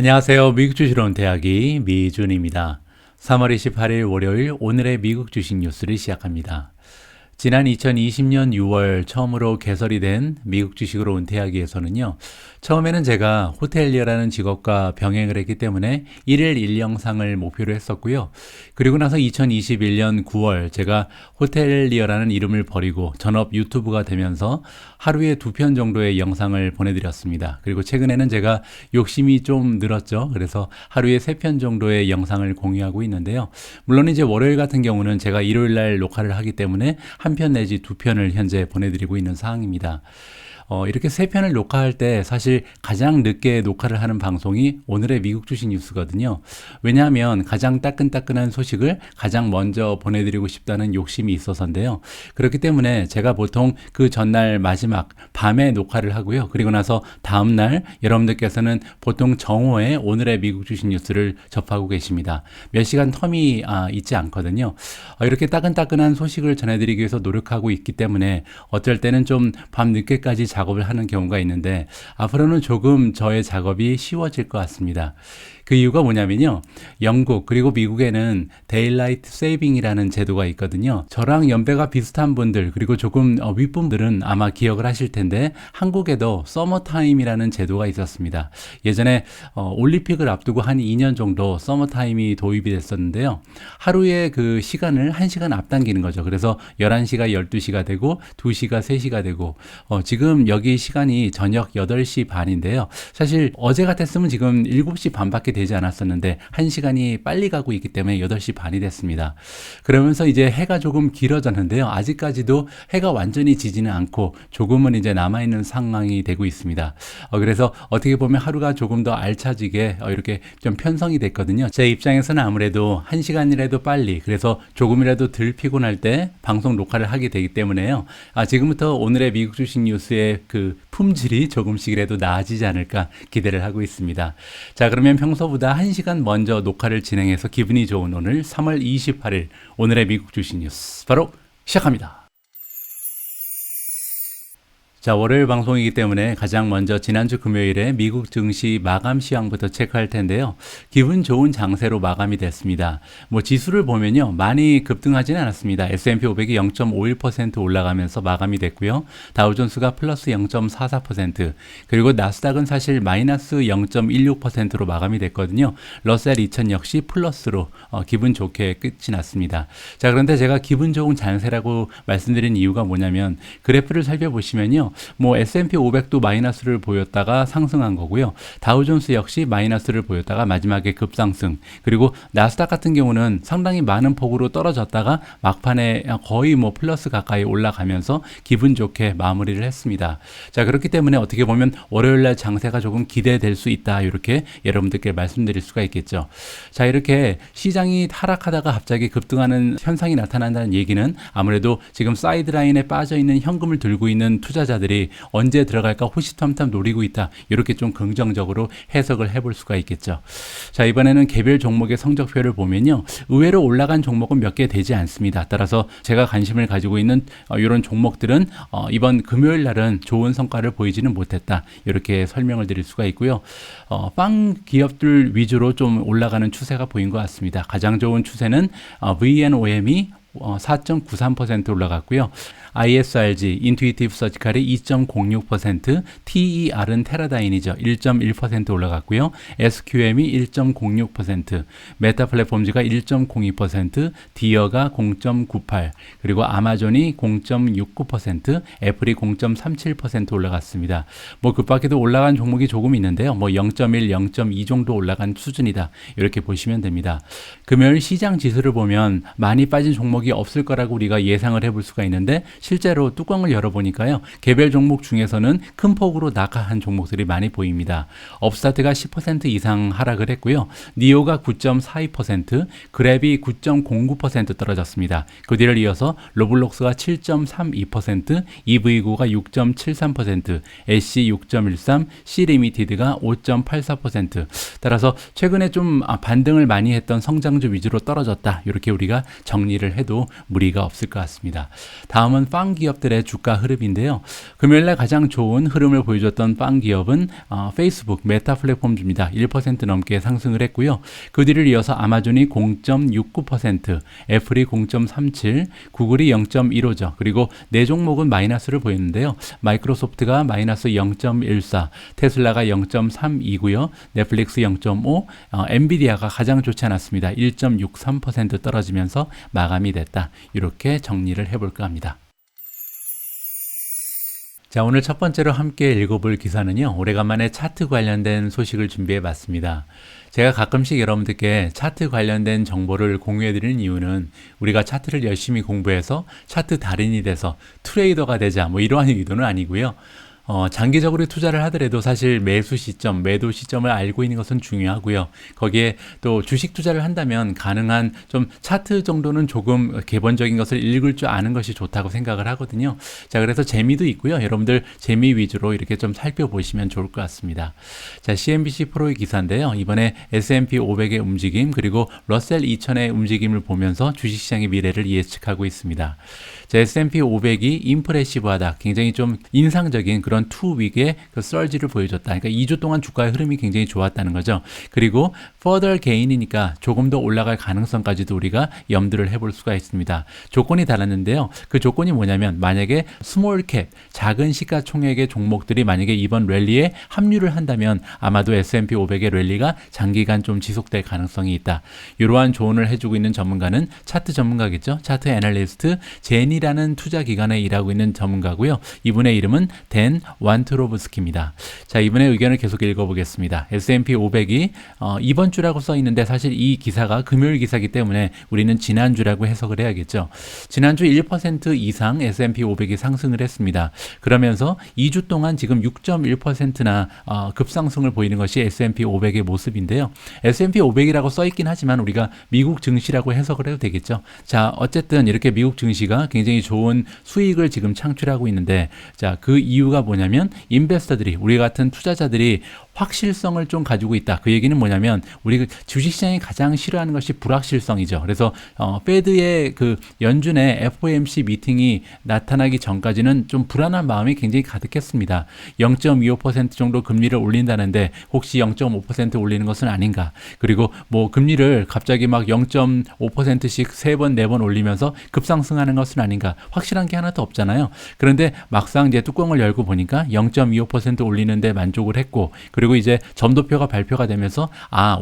안녕하세요. 미국 주식으로 온 대학이 미준입니다. 3월 28일 월요일 오늘의 미국 주식 뉴스를 시작합니다. 지난 2020년 6월 처음으로 개설이 된 미국 주식으로 온 대학에서는요. 처음에는 제가 호텔리어라는 직업과 병행을 했기 때문에 1일 1영상을 목표로 했었고요. 그리고 나서 2021년 9월 제가 호텔리어라는 이름을 버리고 전업 유튜브가 되면서 하루에 2편 정도의 영상을 보내드렸습니다. 그리고 최근에는 제가 욕심이 좀 늘었죠. 그래서 하루에 3편 정도의 영상을 공유하고 있는데요. 물론 이제 월요일 같은 경우는 제가 일요일 날 녹화를 하기 때문에 한 편 내지 2편을 현재 보내드리고 있는 상황입니다. 이렇게 3편을 녹화할 때 사실 가장 늦게 녹화를 하는 방송이 오늘의 미국 주식 뉴스거든요. 왜냐하면 가장 따끈따끈한 소식을 가장 먼저 보내드리고 싶다는 욕심이 있어서인데요. 그렇기 때문에 제가 보통 그 전날 마지막 밤에 녹화를 하고요. 그리고 나서 다음날 여러분들께서는 보통 정오에 오늘의 미국 주식 뉴스를 접하고 계십니다. 몇 시간 텀이 있지 않거든요. 이렇게 따끈따끈한 소식을 전해드리기 위해서 노력하고 있기 때문에 어쩔 때는 좀 밤 늦게까지 작업을 하는 경우가 있는데 앞으로는 조금 저의 작업이 쉬워질 것 같습니다. 그 이유가 뭐냐면요. 영국 그리고 미국에는 데일라이트 세이빙이라는 제도가 있거든요. 저랑 연배가 비슷한 분들 그리고 조금 윗분들은 아마 기억을 하실 텐데 한국에도 서머타임이라는 제도가 있었습니다. 예전에 올림픽을 앞두고 한 2년 정도 서머타임이 도입이 됐었는데요. 하루에 그 시간을 1시간 앞당기는 거죠. 그래서 11시가 12시가 되고 2시가 3시가 되고 지금 여기 시간이 저녁 8시 반인데요. 사실 어제 같았으면 지금 7시 반밖에 되지 않았었는데 1시간이 빨리 가고 있기 때문에 8시 반이 됐습니다. 그러면서 이제 해가 조금 길어졌는데요. 아직까지도 해가 완전히 지지는 않고 조금은 이제 남아있는 상황이 되고 있습니다. 그래서 어떻게 보면 하루가 조금 더 알차지게 이렇게 좀 편성이 됐거든요. 제 입장에서는 아무래도 1시간이라도 빨리 그래서 조금이라도 덜 피곤할 때 방송 녹화를 하게 되기 때문에요. 지금부터 오늘의 미국 주식 뉴스의 그 품질이 조금씩이라도 나아지지 않을까 기대를 하고 있습니다. 자, 그러면 평소보다 1시간 먼저 녹화를 진행해서 기분이 좋은 오늘 3월 28일 오늘의 미국 주식 뉴스 바로 시작합니다. 자, 월요일 방송이기 때문에 가장 먼저 지난주 금요일에 미국 증시 마감 시황부터 체크할 텐데요. 기분 좋은 장세로 마감이 됐습니다. 지수를 보면요. 많이 급등하지는 않았습니다. S&P 500이 0.51% 올라가면서 마감이 됐고요. 다우존스가 플러스 0.44%, 그리고 나스닥은 사실 마이너스 0.16%로 마감이 됐거든요. 러셀 2000 역시 플러스로 기분 좋게 끝이 났습니다. 자, 그런데 제가 기분 좋은 장세라고 말씀드린 이유가 뭐냐면 그래프를 살펴보시면요. S&P 500도 마이너스를 보였다가 상승한 거고요. 다우존스 역시 마이너스를 보였다가 마지막에 급상승. 그리고 나스닥 같은 경우는 상당히 많은 폭으로 떨어졌다가 막판에 거의 플러스 가까이 올라가면서 기분 좋게 마무리를 했습니다. 자, 그렇기 때문에 어떻게 보면 월요일날 장세가 조금 기대될 수 있다. 이렇게 여러분들께 말씀드릴 수가 있겠죠. 자, 이렇게 시장이 하락하다가 갑자기 급등하는 현상이 나타난다는 얘기는 아무래도 지금 사이드라인에 빠져있는 현금을 들고 있는 투자자들이 언제 들어갈까 호시탐탐 노리고 있다. 이렇게 좀 긍정적으로 해석을 해볼 수가 있겠죠. 자, 이번에는 개별 종목의 성적표를 보면요. 의외로 올라간 종목은 몇 개 되지 않습니다. 따라서 제가 관심을 가지고 있는 이런 종목들은 이번 금요일 날은 좋은 성과를 보이지는 못했다. 이렇게 설명을 드릴 수가 있고요. 빵 기업들 위주로 좀 올라가는 추세가 보인 것 같습니다. 가장 좋은 추세는 VNOM이 4.93% 올라갔고요. ISRG, 인투이티브 서지칼이 2.06%, TER은 테라다인이죠. 1.1% 올라갔고요. SQM이 1.06%, 메타 플랫폼즈가 1.02%, 디어가 0.98%, 그리고 아마존이 0.69%, 애플이 0.37% 올라갔습니다. 그 밖에도 올라간 종목이 조금 있는데요. 0.1, 0.2 정도 올라간 수준이다. 이렇게 보시면 됩니다. 금요일 시장 지수를 보면 많이 빠진 종목이 없을 거라고 우리가 예상을 해볼 수가 있는데 실제로 뚜껑을 열어보니까요. 개별 종목 중에서는 큰 폭으로 낙하한 종목들이 많이 보입니다. 업스타트가 10% 이상 하락을 했고요. 니오가 9.42%, 그랩이 9.09% 떨어졌습니다. 그 뒤를 이어서 로블록스가 7.32%, EV9가 6.73%, 애쉬 6.13%, C리미티드가 5.84%. 따라서 최근에 좀 반등을 많이 했던 성장주 위주로 떨어졌다. 이렇게 우리가 정리를 해도 무리가 없을 것 같습니다. 다음은 빵 기업들의 주가 흐름인데요. 금요일날 가장 좋은 흐름을 보여줬던 빵 기업은 페이스북, 메타 플랫폼주입니다. 1% 넘게 상승을 했고요. 그 뒤를 이어서 아마존이 0.69%, 애플이 0.37, 구글이 0.15죠. 그리고 네 종목은 마이너스를 보였는데요. 마이크로소프트가 마이너스 0.14, 테슬라가 0.32고요. 넷플릭스 0.5, 엔비디아가 가장 좋지 않았습니다. 1.63% 떨어지면서 마감이 됐다. 이렇게 정리를 해볼까 합니다. 자, 오늘 첫 번째로 함께 읽어볼 기사는요, 오래간만에 차트 관련된 소식을 준비해 봤습니다. 제가 가끔씩 여러분들께 차트 관련된 정보를 공유해 드리는 이유는 우리가 차트를 열심히 공부해서 차트 달인이 돼서 트레이더가 되자 뭐 이러한 의도는 아니고요. 장기적으로 투자를 하더라도 사실 매수 시점, 매도 시점을 알고 있는 것은 중요하고요. 거기에 또 주식 투자를 한다면 가능한 좀 차트 정도는 조금 기본적인 것을 읽을 줄 아는 것이 좋다고 생각을 하거든요. 자, 그래서 재미도 있고요. 여러분들 재미 위주로 이렇게 좀 살펴보시면 좋을 것 같습니다. 자, CNBC 프로의 기사인데요. 이번에 S&P 500의 움직임 그리고 러셀 2000의 움직임을 보면서 주식시장의 미래를 예측하고 있습니다. 자, S&P 500이 임프레시브하다. 굉장히 좀 인상적인 그런 투 윅의 그 썰지를 보여줬다. 그러니까 2주 동안 주가의 흐름이 굉장히 좋았다는 거죠. 그리고 further gain이니까 조금 더 올라갈 가능성까지도 우리가 염두를 해볼 수가 있습니다. 조건이 달랐는데요. 그 조건이 뭐냐면 만약에 스몰 캡, 작은 시가총액의 종목들이 만약에 이번 랠리에 합류를 한다면 아마도 S&P 500의 랠리가 장기간 좀 지속될 가능성이 있다. 이러한 조언을 해주고 있는 전문가는 차트 전문가겠죠. 차트 애널리스트 젠이라는 투자 기관에 일하고 있는 전문가고요. 이분의 이름은 댄 완트로브스키입니다. 자, 이분의 의견을 계속 읽어보겠습니다. S&P 500이 이번 주라고 써 있는데 사실 이 기사가 금요일 기사이기 때문에 우리는 지난주라고 해석을 해야겠죠. 지난주 1% 이상 S&P 500이 상승을 했습니다. 그러면서 2주 동안 지금 6.1%나 급상승을 보이는 것이 S&P 500의 모습인데요. S&P 500이라고 써 있긴 하지만 우리가 미국 증시라고 해석을 해도 되겠죠. 자, 어쨌든 이렇게 미국 증시가 굉장히 좋은 수익을 지금 창출하고 있는데, 자, 그 이유가 뭐냐면 인베스터들이, 우리 같은 투자자들이 확실성을 좀 가지고 있다. 그 얘기는 뭐냐면 우리 주식시장이 가장 싫어하는 것이 불확실성이죠. 그래서 페드의 그 연준의 FOMC 미팅이 나타나기 전까지는 좀 불안한 마음이 굉장히 가득했습니다. 0.25% 정도 금리를 올린다는데 혹시 0.5% 올리는 것은 아닌가. 그리고 뭐 금리를 갑자기 막 0.5%씩 3번, 4번 올리면서 급상승하는 것은 아닌가. 확실한 게 하나도 없잖아요. 그런데 막상 이제 뚜껑을 열고 보니까 0.25% 올리는데 만족을 했고, 그리고 이제 점도표가 발표가 되면서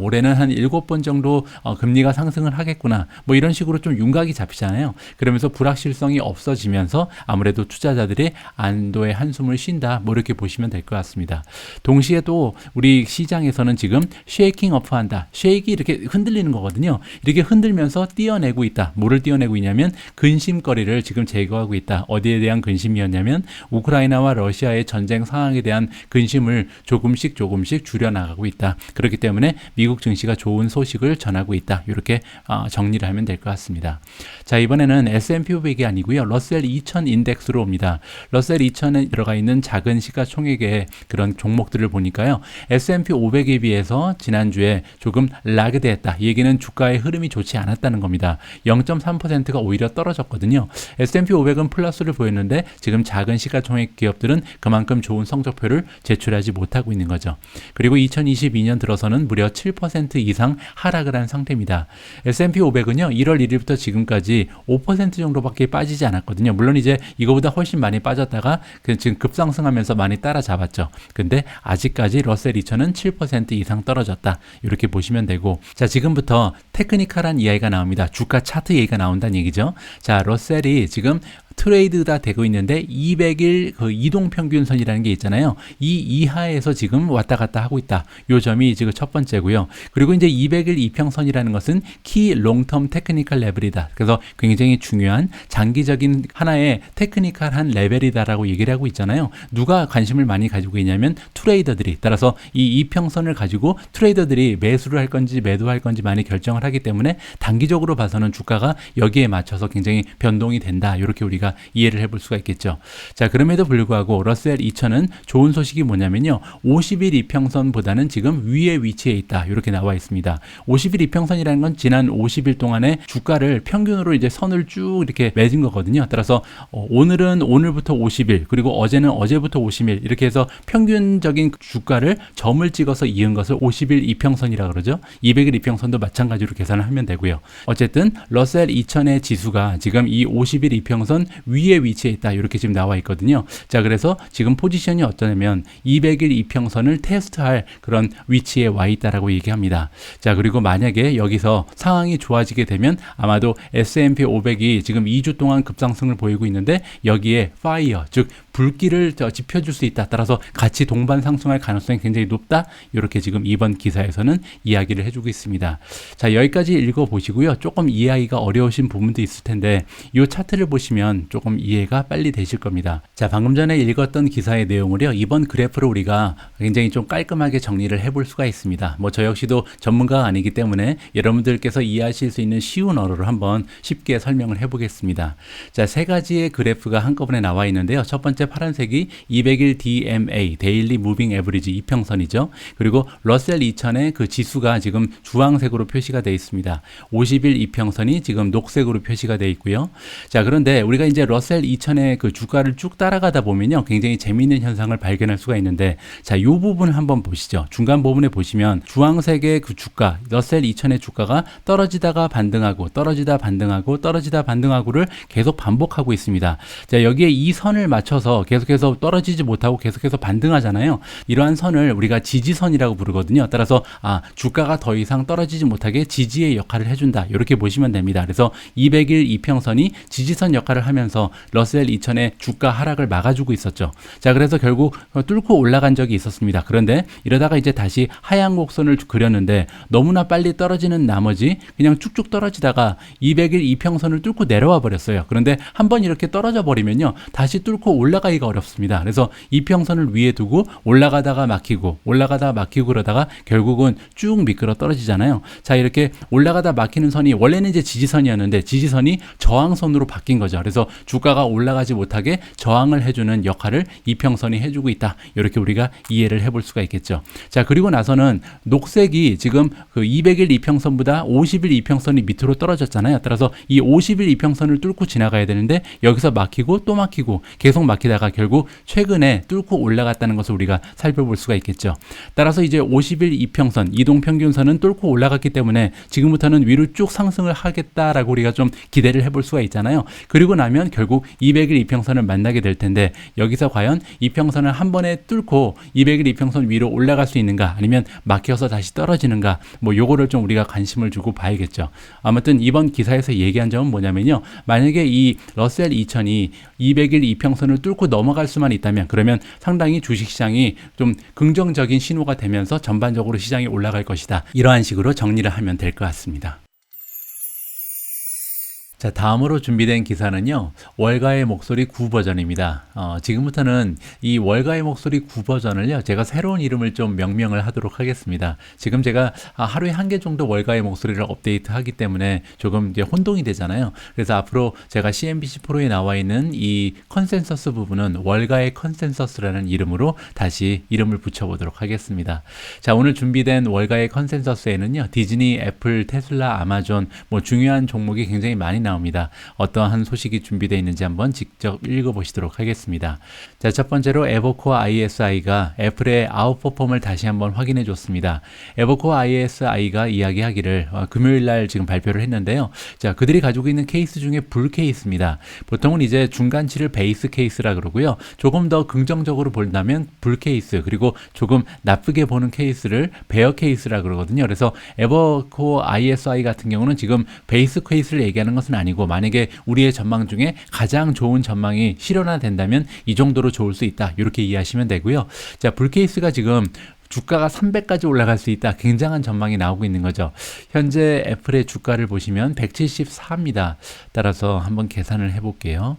올해는 한 7번 정도 금리가 상승을 하겠구나. 뭐 이런 식으로 좀 윤곽이 잡히잖아요. 그러면서 불확실성이 없어지면서 아무래도 투자자들이 안도의 한숨을 쉰다. 뭐 이렇게 보시면 될 것 같습니다. 동시에 또 우리 시장에서는 지금 쉐이킹 어프 한다. 쉐이크 이렇게 흔들리는 거거든요. 이렇게 흔들면서 띄어내고 있다. 뭐를 띄어내고 있냐면 근심거리를 지금 제거하고 있다. 어디에 대한 근심이었냐면 우크라이나와 러시아의 전쟁 상황에 대한 근심을 조금씩 줄여나가고 있다. 그렇기 때문에 미국 증시가 좋은 소식을 전하고 있다. 이렇게 정리를 하면 될 것 같습니다. 자, 이번에는 S&P 500이 아니고요. 러셀 2000 인덱스로 옵니다. 러셀 2000에 들어가 있는 작은 시가총액의 그런 종목들을 보니까요. S&P 500에 비해서 지난주에 조금 라그드했다. 이 얘기는 주가의 흐름이 좋지 않았다는 겁니다. 0.3%가 오히려 떨어졌거든요. S&P 500은 플러스를 보였는데 지금 작은 시가총액 기업들은 그만큼 좋은 성적표를 제출하지 못하고 있는 거죠. 그리고 2022년 들어서는 무려 7% 이상 하락을 한 상태입니다. S&P 500은요, 1월 1일부터 지금까지 5% 정도밖에 빠지지 않았거든요. 물론 이제 이거보다 훨씬 많이 빠졌다가 지금 급상승하면서 많이 따라잡았죠. 근데 아직까지 러셀 2000은 7% 이상 떨어졌다. 이렇게 보시면 되고, 자, 지금부터 테크니컬한 이야기가 나옵니다. 주가 차트 얘기가 나온다는 얘기죠. 자, 러셀이 지금 트레이드가 되고 있는데 200일 그 이동평균선이라는 게 있잖아요. 이 이하에서 지금 왔다 갔다 하고 있다. 요 점이 지금 첫 번째고요. 그리고 이제 200일 이평선이라는 것은 키 롱텀 테크니컬 레벨이다. 그래서 굉장히 중요한 장기적인 하나의 테크니컬한 레벨이다라고 얘기를 하고 있잖아요. 누가 관심을 많이 가지고 있냐면 트레이더들이. 따라서 이 이평선을 가지고 트레이더들이 매수를 할 건지 매도할 건지 많이 결정을 하기 때문에 단기적으로 봐서는 주가가 여기에 맞춰서 굉장히 변동이 된다. 이렇게 우리가 우리가 이해를 해볼 수가 있겠죠. 자, 그럼에도 불구하고 러셀 2000은 좋은 소식이 뭐냐면요. 50일 이평선보다는 지금 위에 위치해 있다. 이렇게 나와 있습니다. 50일 이평선이라는 건 지난 50일 동안의 주가를 평균으로 이제 선을 쭉 이렇게 맺은 거거든요. 따라서 오늘은 오늘부터 50일, 그리고 어제는 어제부터 50일 이렇게 해서 평균적인 주가를 점을 찍어서 이은 것을 50일 이평선이라 그러죠. 200일 이평선도 마찬가지로 계산을 하면 되고요. 어쨌든 러셀 2000의 지수가 지금 이 50일 이평선 위에 위치해 있다. 이렇게 지금 나와 있거든요. 자, 그래서 지금 포지션이 어떠냐면 200일 이평선을 테스트할 그런 위치에 와 있다라고 얘기합니다. 자, 그리고 만약에 여기서 상황이 좋아지게 되면 아마도 S&P 500이 지금 2주 동안 급상승을 보이고 있는데 여기에 파이어, 즉 불길을 지펴줄 수 있다. 따라서 같이 동반 상승할 가능성이 굉장히 높다. 이렇게 지금 이번 기사에서는 이야기를 해주고 있습니다. 자, 여기까지 읽어보시고요. 조금 이해하기가 어려우신 부분도 있을 텐데 이 차트를 보시면 조금 이해가 빨리 되실 겁니다. 자, 방금 전에 읽었던 기사의 내용을요. 이번 그래프를 우리가 굉장히 좀 깔끔하게 정리를 해볼 수가 있습니다. 뭐 저 역시도 전문가가 아니기 때문에 여러분들께서 이해하실 수 있는 쉬운 언어로 한번 쉽게 설명을 해보겠습니다. 자, 세 가지의 그래프가 한꺼번에 나와 있는데요. 첫 번째 파란색이 200일 DMA, 데일리 무빙 에버리지 이평선이죠. 그리고 러셀 2000의 그 지수가 지금 주황색으로 표시가 되어 있습니다. 50일 이평선이 지금 녹색으로 표시가 되어 있고요. 자, 그런데 우리가 이제 러셀 2000의 그 주가를 쭉 따라가다 보면요. 굉장히 재미있는 현상을 발견할 수가 있는데, 자, 이 부분을 한번 보시죠. 중간 부분에 보시면 주황색의 그 주가, 러셀 2000의 주가가 떨어지다가 반등하고 떨어지다 반등하고 떨어지다 반등하고를 계속 반복하고 있습니다. 자, 여기에 이 선을 맞춰서 계속해서 떨어지지 못하고 계속해서 반등하잖아요. 이러한 선을 우리가 지지선이라고 부르거든요. 따라서 주가가 더 이상 떨어지지 못하게 지지의 역할을 해준다. 이렇게 보시면 됩니다. 그래서 200일 이평선이 지지선 역할을 하면서 러셀 2000의 주가 하락을 막아주고 있었죠. 자, 그래서 결국 뚫고 올라간 적이 있었습니다. 그런데 이러다가 이제 다시 하향 곡선을 그렸는데 너무나 빨리 떨어지는 나머지 그냥 쭉쭉 떨어지다가 200일 이평선을 뚫고 내려와 버렸어요. 그런데 한번 이렇게 떨어져 버리면요. 다시 뚫고 올라가기가 어렵습니다. 그래서 이평선을 위에 두고 올라가다가 막히고 올라가다가 막히고 그러다가 결국은 쭉 미끄러 떨어지잖아요. 자, 이렇게 올라가다 막히는 선이 원래는 이제 지지선이었는데 지지선이 저항선으로 바뀐 거죠. 그래서 주가가 올라가지 못하게 저항을 해주는 역할을 이평선이 해주고 있다. 이렇게 우리가 이해를 해볼 수가 있겠죠. 자, 그리고 나서는 녹색이 지금 그 200일 이평선보다 50일 이평선이 밑으로 떨어졌잖아요. 따라서 이 50일 이평선을 뚫고 지나가야 되는데 여기서 막히고 또 막히고 계속 막히다가 결국 최근에 뚫고 올라갔다는 것을 우리가 살펴볼 수가 있겠죠. 따라서 이제 50일 이평선, 이동평균선은 뚫고 올라갔기 때문에 지금부터는 위로 쭉 상승을 하겠다라고 우리가 좀 기대를 해볼 수가 있잖아요. 그리고 나면 결국 200일 이평선을 만나게 될 텐데 여기서 과연 이평선을 한 번에 뚫고 200일 이평선 위로 올라갈 수 있는가, 아니면 막혀서 다시 떨어지는가, 뭐 요거를 좀 우리가 관심을 주고 봐야겠죠. 아무튼 이번 기사에서 얘기한 점은 뭐냐면요. 만약에 이 러셀 2000이 200일 이평선을 뚫고 넘어갈 수만 있다면 그러면 상당히 주식시장이 좀 긍정적인 신호가 되면서 전반적으로 시장이 올라갈 것이다. 이러한 식으로 정리를 하면 될 것 같습니다. 자, 다음으로 준비된 기사는요, 월가의 목소리 9 버전입니다. 지금부터는 이 월가의 목소리 9 버전을요, 제가 새로운 이름을 좀 명명을 하도록 하겠습니다. 지금 제가 하루에 한 개 정도 월가의 목소리를 업데이트 하기 때문에 조금 이제 혼동이 되잖아요. 그래서 앞으로 제가 CNBC 프로에 나와 있는 이 컨센서스 부분은 월가의 컨센서스라는 이름으로 다시 이름을 붙여보도록 하겠습니다. 자, 오늘 준비된 월가의 컨센서스에는요, 디즈니, 애플, 테슬라, 아마존, 뭐 중요한 종목이 굉장히 많이 나옵니다. 어떠한 소식이 준비되어 있는지 한번 직접 읽어보시도록 하겠습니다. 자, 첫 번째로 에버코어 ISI가 애플의 아웃퍼폼을 다시 한번 확인해 줬습니다. 에버코어 ISI가 이야기하기를 금요일 날 지금 발표를 했는데요. 자, 그들이 가지고 있는 케이스 중에 불 케이스입니다. 보통은 이제 중간치를 베이스 케이스라 그러고요. 조금 더 긍정적으로 본다면 불 케이스, 그리고 조금 나쁘게 보는 케이스를 베어 케이스라 그러거든요. 그래서 에버코어 ISI 같은 경우는 지금 베이스 케이스를 얘기하는 것은 아니고, 만약에 우리의 전망 중에 가장 좋은 전망이 실현화된다면 이 정도로 좋을 수 있다. 이렇게 이해하시면 되고요. 자, 불케이스가 지금 주가가 300까지 올라갈 수 있다. 굉장한 전망이 나오고 있는 거죠. 현재 애플의 주가를 보시면 174입니다. 따라서 한번 계산을 해볼게요.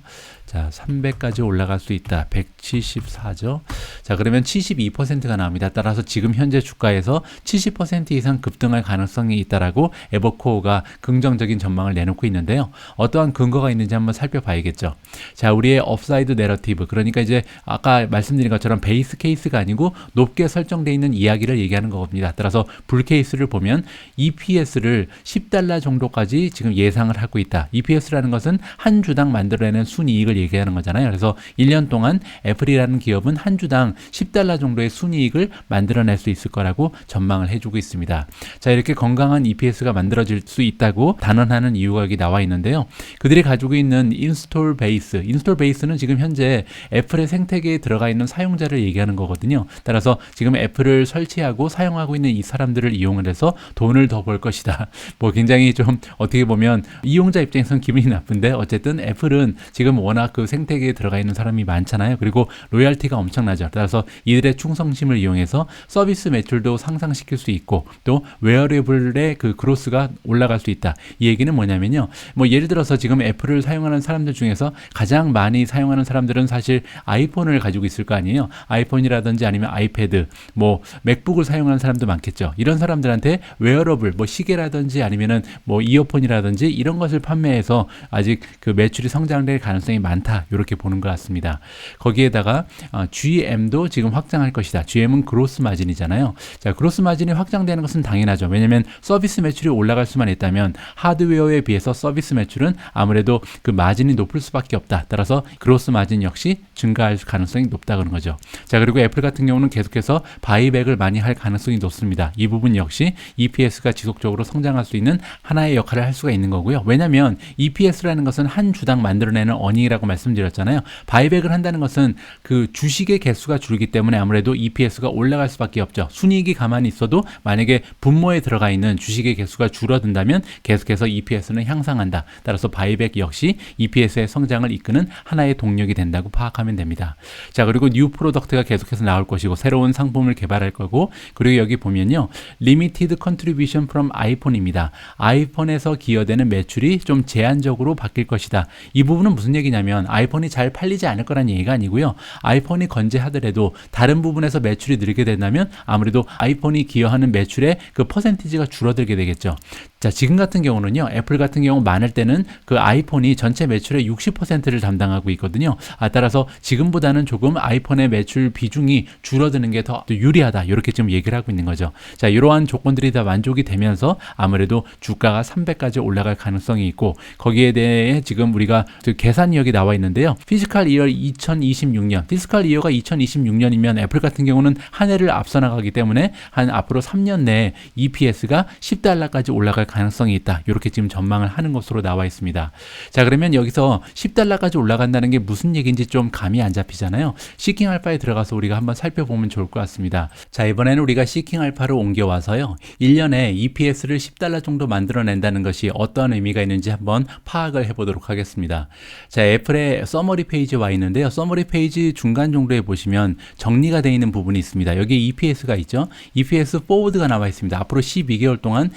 자, 300까지 올라갈 수 있다. 174죠. 자, 그러면 72%가 나옵니다. 따라서 지금 현재 주가에서 70% 이상 급등할 가능성이 있다라고 에버코어가 긍정적인 전망을 내놓고 있는데요. 어떠한 근거가 있는지 한번 살펴봐야겠죠. 자, 우리의 업사이드 내러티브, 그러니까 이제 아까 말씀드린 것처럼 베이스 케이스가 아니고 높게 설정되어 있는 이야기를 얘기하는 겁니다. 따라서 불 케이스를 보면 EPS를 $10 정도까지 지금 예상을 하고 있다. EPS라는 것은 한 주당 만들어내는 순이익을 얘기하는 거잖아요. 그래서 1년 동안 애플이라는 기업은 한 주당 $10 정도의 순이익을 만들어낼 수 있을 거라고 전망을 해주고 있습니다. 자, 이렇게 건강한 EPS가 만들어질 수 있다고 단언하는 이유가 여기 나와 있는데요. 그들이 가지고 있는 인스톨 베이스는 지금 현재 애플의 생태계에 들어가 있는 사용자를 얘기하는 거거든요. 따라서 지금 애플을 설치하고 사용하고 있는 이 사람들을 이용을 해서 돈을 더 벌 것이다. 뭐 굉장히 좀 어떻게 보면 이용자 입장에서는 기분이 나쁜데, 어쨌든 애플은 지금 워낙 그 생태계에 들어가 있는 사람이 많잖아요. 그리고 로열티가 엄청나죠. 따라서 이들의 충성심을 이용해서 서비스 매출도 상승시킬 수 있고 또 웨어러블의 그 그로스가 올라갈 수 있다. 이 얘기는 뭐냐면요. 뭐 예를 들어서 지금 애플을 사용하는 사람들 중에서 가장 많이 사용하는 사람들은 사실 아이폰을 가지고 있을 거 아니에요. 아이폰이라든지 아니면 아이패드, 뭐 맥북을 사용하는 사람도 많겠죠. 이런 사람들한테 웨어러블, 뭐 시계라든지 아니면은 뭐 이어폰이라든지 이런 것을 판매해서 아직 그 매출이 성장될 가능성이 많다. 이렇게 보는 것 같습니다. 거기에다가 GM도 지금 확장할 것이다. GM은 그로스 마진이잖아요. 자, 그로스 마진이 확장되는 것은 당연하죠. 왜냐하면 서비스 매출이 올라갈 수만 있다면 하드웨어에 비해서 서비스 매출은 아무래도 그 마진이 높을 수밖에 없다. 따라서 그로스 마진 역시 증가할 가능성이 높다 그런 거죠. 자, 그리고 애플 같은 경우는 계속해서 바이백을 많이 할 가능성이 높습니다. 이 부분 역시 EPS가 지속적으로 성장할 수 있는 하나의 역할을 할 수가 있는 거고요. 왜냐하면 EPS라는 것은 한 주당 만들어내는 어닝이라고 말씀드렸잖아요. 바이백을 한다는 것은 그 주식의 개수가 줄기 때문에 아무래도 EPS가 올라갈 수밖에 없죠. 순이익이 가만히 있어도 만약에 분모에 들어가 있는 주식의 개수가 줄어든다면 계속해서 EPS는 향상한다. 따라서 바이백 역시 EPS의 성장을 이끄는 하나의 동력이 된다고 파악하면 됩니다. 자, 그리고 뉴 프로덕트가 계속해서 나올 것이고 새로운 상품을 개발할 거고, 그리고 여기 보면요. Limited Contribution from iPhone입니다. 아이폰에서 기여되는 매출이 좀 제한적으로 바뀔 것이다. 이 부분은 무슨 얘기냐면 아이폰이 잘 팔리지 않을 거란 얘기가 아니고요. 아이폰이 건재하더라도 다른 부분에서 매출이 늘게 된다면 아무래도 아이폰이 기여하는 매출의 그 퍼센티지가 줄어들게 되겠죠. 자, 지금 같은 경우는요. 애플 같은 경우 많을 때는 그 아이폰이 전체 매출의 60%를 담당하고 있거든요. 따라서 지금보다는 조금 아이폰의 매출 비중이 줄어드는 게 더 유리하다. 이렇게 지금 얘기를 하고 있는 거죠. 자, 이러한 조건들이 다 만족이 되면서 아무래도 주가가 300까지 올라갈 가능성이 있고, 거기에 대해 지금 우리가 그 계산 이력이 나와 있는데요. 피스칼 이어 2026년, 피스칼 이어가 2026년이면 애플 같은 경우는 한 해를 앞서 나가기 때문에 한 앞으로 3년 내에 EPS가 $10까지 올라갈 가능성이 있다. 이렇게 지금 전망을 하는 것으로 나와 있습니다. 자, 그러면 여기서 $10까지 올라간다는 게 무슨 얘기인지 좀 감이 안 잡히잖아요. 시킹 알파에 들어가서 우리가 한번 살펴보면 좋을 것 같습니다. 자, 이번에는 우리가 시킹 알파로 옮겨와서요. 1년에 EPS를 $10 정도 만들어낸다는 것이 어떤 의미가 있는지 한번 파악을 해보도록 하겠습니다. 자, 애플의 서머리 페이지에 와 있는데요. 서머리 페이지 중간 정도에 보시면 정리가 되어 있는 부분이 있습니다. 여기에 EPS가 있죠. EPS 포워드가 나와 있습니다. 앞으로 12개월 동안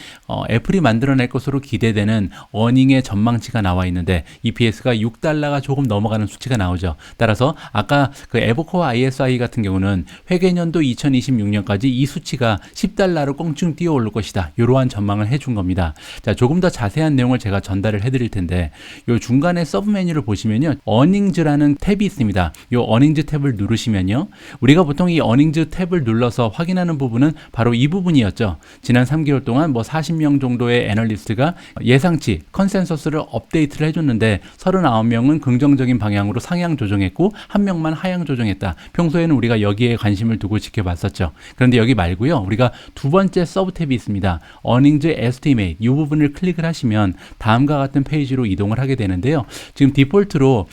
애플이 만들어낼 것으로 기대되는 어닝의 전망치가 나와 있는데 EPS가 $6가 조금 넘어가는 수치가 나오죠. 따라서 아까 그 에버코어 ISI 같은 경우는 회계년도 2026년까지 이 수치가 $10로 껑충 뛰어오를 것이다. 이러한 전망을 해준 겁니다. 자, 조금 더 자세한 내용을 제가 전달을 해드릴 텐데, 요 중간에 서브 메뉴를 보시면요, 어닝즈라는 탭이 있습니다. 요 어닝즈 탭을 누르시면요, 우리가 보통 이 어닝즈 탭을 눌러서 확인하는 부분은 바로 이 부분이었죠. 지난 3개월 동안 뭐 40명 정도의 애널리스트가 예상치 컨센서스를 업데이트를 해줬는데 39명은 긍정적인 방향으로 상향 조정했고 1명만 하향 조정했다. 평소에는 우리가 여기에 관심을 두고 지켜봤었죠. 그런데 여기 말고요, 우리가 두 번째 서브 탭이 있습니다. Earnings Estimate, 이 부분을 클릭을 하시면 다음과 같은 페이지로 이동을 하게 되는데요. 지금 디폴트로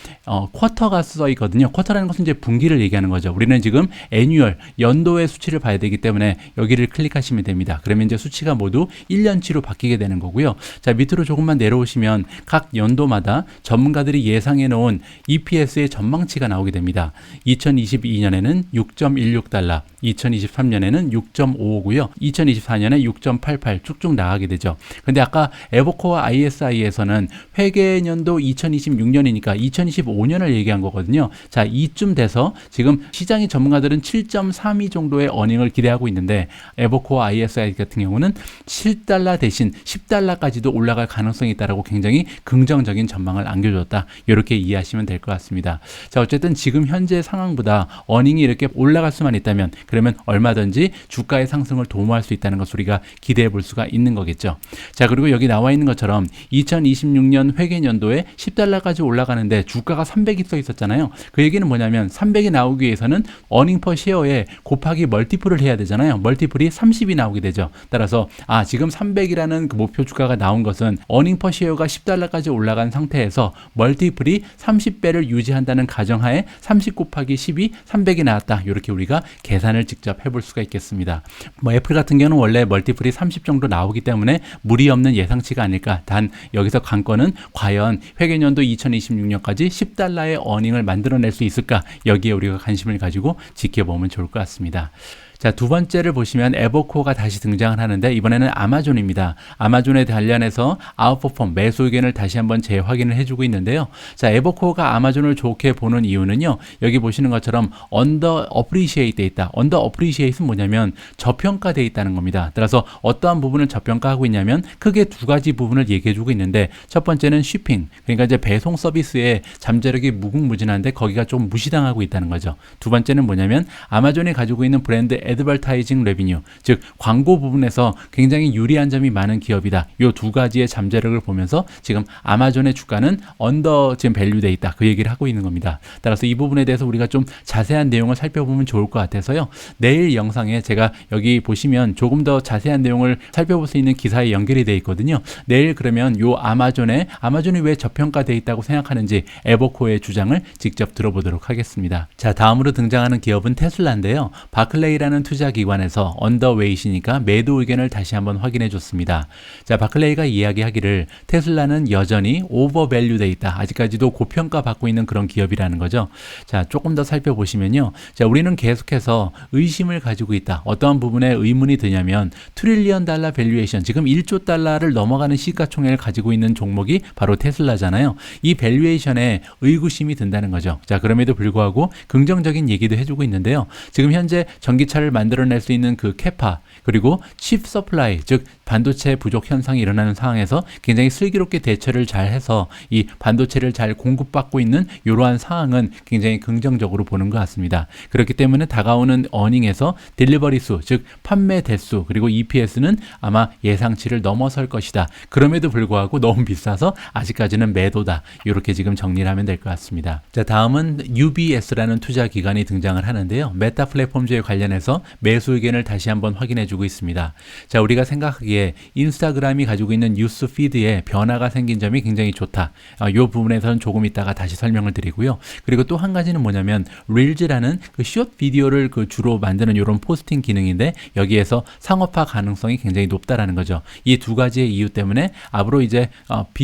쿼터가 써 있거든요. 쿼터라는 것은 이제 분기를 얘기하는 거죠. 우리는 지금 애뉴얼, 연도의 수치를 봐야 되기 때문에 여기를 클릭하시면 됩니다. 그러면 이제 수치가 모두 1년치로 바뀌게 되는 거고요. 자, 밑으로 조금만 내려오시면 각 연도마다 전문가들이 예상해 놓은 EPS의 전망치가 나오게 됩니다. 2022년에는 $6.16, 2023년에는 6.55고요. 2024년에 6.88 쭉쭉 나가게 되죠. 근데 아까 에버코어 ISI에서는 회계년도 2026년이니까 2025년을 얘기한 거거든요. 자, 이쯤 돼서 지금 시장의 전문가들은 7.32 정도의 어닝을 기대하고 있는데 에버코어 ISI 같은 경우는 7달러 대신 10달러까지도 올라갈 가능성이 있다라고 굉장히 긍정적인 전망을 안겨줬다. 이렇게 이해하시면 될 것 같습니다. 자, 어쨌든 지금 현재 상황보다 어닝이 이렇게 올라갈 수만 있다면 그러면 얼마든지 주가의 상승을 도모할 수 있다는 것을 우리가 기대해 볼 수가 있는 거겠죠. 자, 그리고 여기 나와 있는 것처럼 2026년 회계년도에 10달러까지 올라가는데 주가가 300이 써 있었잖아요. 그 얘기는 뭐냐면 300이 나오기 위해서는 어닝 퍼 쉐어에 곱하기 멀티플을 해야 되잖아요. 멀티플이 30이 나오게 되죠. 따라서 지금 300이라는 그 목표 주가가 나온 것은 어닝 퍼 쉐어가 10달러까지 올라간 상태에서 멀티플이 30배를 유지한다는 가정하에 30 곱하기 10이 300이 나왔다. 이렇게 우리가 계산을 직접 해볼 수가 있겠습니다. 뭐 애플 같은 경우는 원래 멀티플이 30 정도 나오기 때문에 무리 없는 예상치가 아닐까. 단 여기서 관건은 과연 회계년도 2026년까지 10달러의 어닝을 만들어낼 수 있을까? 여기에 우리가 관심을 가지고 지켜보면 좋을 것 같습니다. 자, 두 번째를 보시면 에버코어가 다시 등장을 하는데 이번에는 아마존입니다. 아마존에 관련해서 아웃퍼폼 매수 의견을 다시 한번 재확인을 해주고 있는데요. 자, 에버코어가 아마존을 좋게 보는 이유는요. 여기 보시는 것처럼 언더 어프리시에이트 돼 있다. 언더 어프리시에이트는 뭐냐면 저평가돼 있다는 겁니다. 따라서 어떠한 부분을 저평가하고 있냐면 크게 두 가지 부분을 얘기해주고 있는데 첫 번째는 쉬핑, 그러니까 이제 배송 서비스의 잠재력이 무궁무진한데 거기가 좀 무시당하고 있다는 거죠. 두 번째는 뭐냐면 아마존이 가지고 있는 브랜드 애드버타이징 레비뉴, 즉 광고 부분에서 굉장히 유리한 점이 많은 기업이다. 이 두 가지의 잠재력을 보면서 지금 아마존의 주가는 언더 지금 밸류돼 있다. 그 얘기를 하고 있는 겁니다. 따라서 이 부분에 대해서 우리가 좀 자세한 내용을 살펴보면 좋을 것 같아서요. 내일 영상에 제가 여기 보시면 조금 더 자세한 내용을 살펴볼 수 있는 기사에 연결이 되어 있거든요. 내일 그러면 요 아마존이 왜 저평가되어 있다고 생각하는지 에버코어의 주장을 직접 들어보도록 하겠습니다. 자, 다음으로 등장하는 기업은 테슬라인데요. 바클레이라는 투자기관에서 언더웨이시니까 매도 의견을 다시 한번 확인해 줬습니다. 자, 바클레이가 이야기하기를 테슬라는 여전히 오버밸류돼 있다. 아직까지도 고평가 받고 있는 그런 기업이라는 거죠. 자, 조금 더 살펴보시면요. 자, 우리는 계속해서 의심을 가지고 있다. 어떠한 부분에 의문이 드냐면 트릴리언 달러 밸류에이션, 지금 1조 달러를 넘어가는 시가총액을 가지고 있는 종목이 바로 테슬라잖아요. 이 밸류에이션에 의구심이 든다는 거죠. 자, 그럼에도 불구하고 긍정적인 얘기도 해주고 있는데요. 지금 현재 전기차를 만들어낼 수 있는 그 캐파, 그리고 칩 서플라이, 즉 반도체 부족 현상이 일어나는 상황에서 굉장히 슬기롭게 대처를 잘 해서 이 반도체를 잘 공급받고 있는 이러한 상황은 굉장히 긍정적으로 보는 것 같습니다. 그렇기 때문에 다가오는 어닝에서 딜리버리 수, 즉 판매 대수, 그리고 EPS는 아마 예상치를 넘어설 것이다. 그럼에도 불구하고 너무 비싸서 아직까지는 매도다. 이렇게 지금 정리를 하면 될 것 같습니다. 자, 다음은 UBS라는 투자 기관이 등장을 하는데요. 메타 플랫폼주에 관련해서 매수 의견을 다시 한번 확인해 주고 있습니다. 자, 우리가 생각하기에 인스타그램이 가지고 있는 뉴스 피드에 변화가 생긴 점이 굉장히 좋다. 이 부분에서는 조금 이따가 다시 설명을 드리고요. 그리고 또 한 가지는 뭐냐면 릴즈라는 그 숏 비디오를 그 주로 만드는 이런 포스팅 기능인데 여기에서 상업화 가능성이 굉장히 높다라는 거죠. 이 두 가지의 이유 때문에 앞으로 이제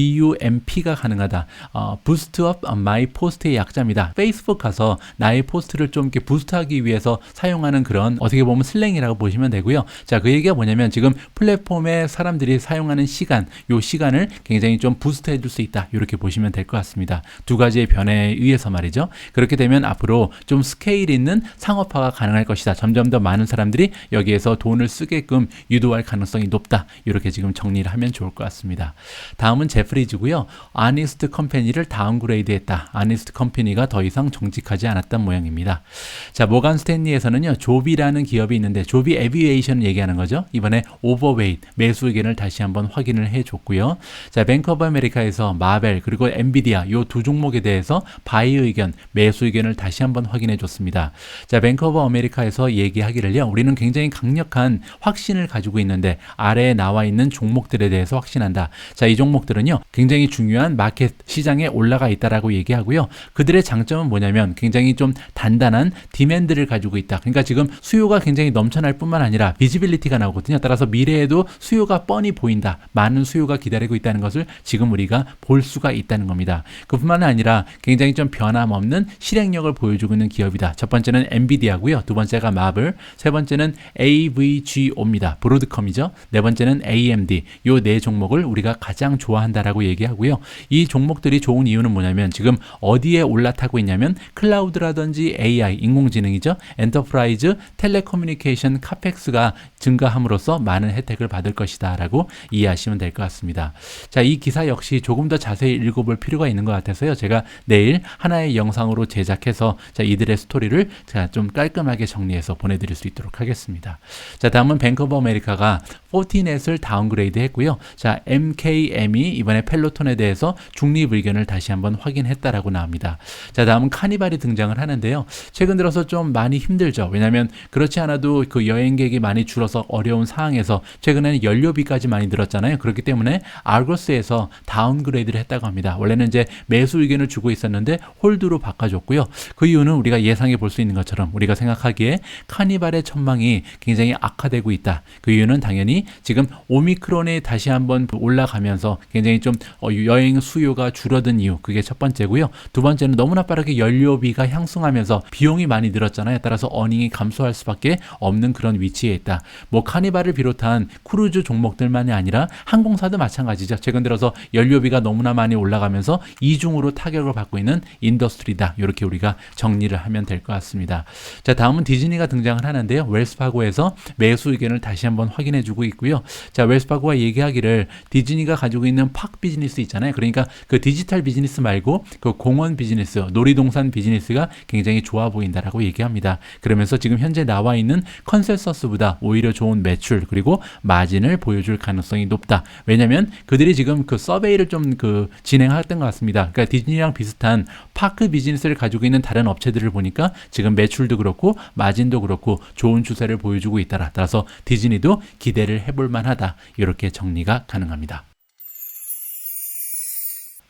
BUMP가 가능하다. Boost Up My Post의 약자입니다. 페이스북 가서 나의 포스트를 좀 이렇게 부스트하기 위해서 사용하는 그런 어떻게 보면 슬랭이라고 보시면 되고요. 자, 그 얘기가 뭐냐면 지금 플랫폼에 사람들이 사용하는 시간, 요 시간을 굉장히 좀 부스트 해줄 수 있다. 이렇게 보시면 될 것 같습니다. 두 가지의 변화에 의해서 말이죠. 그렇게 되면 앞으로 좀 스케일 있는 상업화가 가능할 것이다. 점점 더 많은 사람들이 여기에서 돈을 쓰게끔 유도할 가능성이 높다. 이렇게 지금 정리를 하면 좋을 것 같습니다. 다음은 제프리즈고요. 아니스트 컴퍼니를 다운그레이드 했다. 아니스트 컴퍼니가 더 이상 정직하지 않았던 모양입니다. 자, 모간 스탠리에서는요. 조비라는 기업이 있는데 조비 에비에이션 얘기하는 거죠. 이번에 오버웨이트 매수 의견을 다시 한번 확인을 해줬고요. 자, 뱅크 오브 아메리카에서 마벨 그리고 엔비디아 요 두 종목에 대해서 바이 의견, 매수 의견을 다시 한번 확인해 줬습니다. 자, 뱅크 오브 아메리카에서 얘기하기를요. 우리는 굉장히 강력한 확신을 가지고 있는데 아래에 나와 있는 종목들에 대해서 확신한다. 자, 이 종목들은요. 굉장히 중요한 마켓 시장에 올라가 있다라고 얘기하고요. 그들의 장점은 뭐냐면 굉장히 좀 단단한 디맨드를 가지고 있다. 그러니까 지금 수요가 굉장히 넘쳐날 뿐만 아니라 비지빌리티가 나오거든요. 따라서 미래에도 수요가 뻔히 보인다. 많은 수요가 기다리고 있다는 것을 지금 우리가 볼 수가 있다는 겁니다. 그뿐만 아니라 굉장히 좀 변함없는 실행력을 보여주고 있는 기업이다. 첫 번째는 엔비디아고요. 두 번째가 마블, 세 번째는 AVGO입니다. 브로드컴이죠. 네 번째는 AMD. 요 네 종목을 우리가 가장 좋아한다라고 얘기하고요. 이 종목들이 좋은 이유는 뭐냐면 지금 어디에 올라타고 있냐면 클라우드라든지 AI, 인공지능이죠. 엔터프라이즈, 텔레커뮤니케이션, 카펙스가 증가함으로써 많은 혜택을 받을 것이다 라고 이해하시면 될 것 같습니다. 자, 이 기사 역시 조금 더 자세히 읽어볼 필요가 있는 것 같아서요. 제가 내일 하나의 영상으로 제작해서 자, 이들의 스토리를 제가 좀 깔끔하게 정리해서 보내드릴 수 있도록 하겠습니다. 자, 다음은 뱅크 오브 아메리카가 포티넷을 다운그레이드 했고요. 자, MKM이 이번에 펠로톤에 대해서 중립 의견을 다시 한번 확인했다라고 나옵니다. 자, 다음은 카니발이 등장을 하는데요. 최근 들어서 좀 많이 힘들죠. 왜냐하면 그렇지 않아도 그 여행객이 많이 줄어서 어려운 상황에서 최근에는 연료비까지 많이 들었잖아요. 그렇기 때문에 아르고스에서 다운그레이드를 했다고 합니다. 원래는 이제 매수 의견을 주고 있었는데 홀드로 바꿔줬고요. 그 이유는 우리가 예상해 볼 수 있는 것처럼 우리가 생각하기에 카니발의 전망이 굉장히 악화되고 있다. 그 이유는 당연히 지금 오미크론이 다시 한번 올라가면서 굉장히 좀 여행 수요가 줄어든 이유, 그게 첫 번째고요. 두 번째는 너무나 빠르게 연료비가 향상하면서 비용이 많이 늘었잖아요. 따라서 어닝이 감소할 수밖에 없는 그런 위치에 있다. 뭐 카니발을 비롯한 크루즈 종목들만이 아니라 항공사도 마찬가지죠. 최근 들어서 연료비가 너무나 많이 올라가면서 이중으로 타격을 받고 있는 인더스트리다. 이렇게 우리가 정리를 하면 될 것 같습니다. 자, 다음은 디즈니가 등장을 하는데요. 웰스파고에서 매수 의견을 다시 한번 확인해 주고 있고요. 자, 웰스파고가 얘기하기를 디즈니가 가지고 있는 팍 비즈니스 있잖아요. 그러니까 그 디지털 비즈니스 말고 그 공원 비즈니스, 놀이동산 비즈니스가 굉장히 좋아 보인다라고 얘기합니다. 그러면서 지금 현재 나와 있는 컨센서스보다 오히려 좋은 매출 그리고 마진을 보여줄 가능성이 높다. 왜냐하면 그들이 지금 그 서베이를 좀 진행했던 것 같습니다. 그러니까 디즈니랑 비슷한 파크 비즈니스를 가지고 있는 다른 업체들을 보니까 지금 매출도 그렇고 마진도 그렇고 좋은 추세를 보여주고 있다. 따라서 디즈니도 기대를 해볼 만하다. 이렇게 정리가 가능합니다.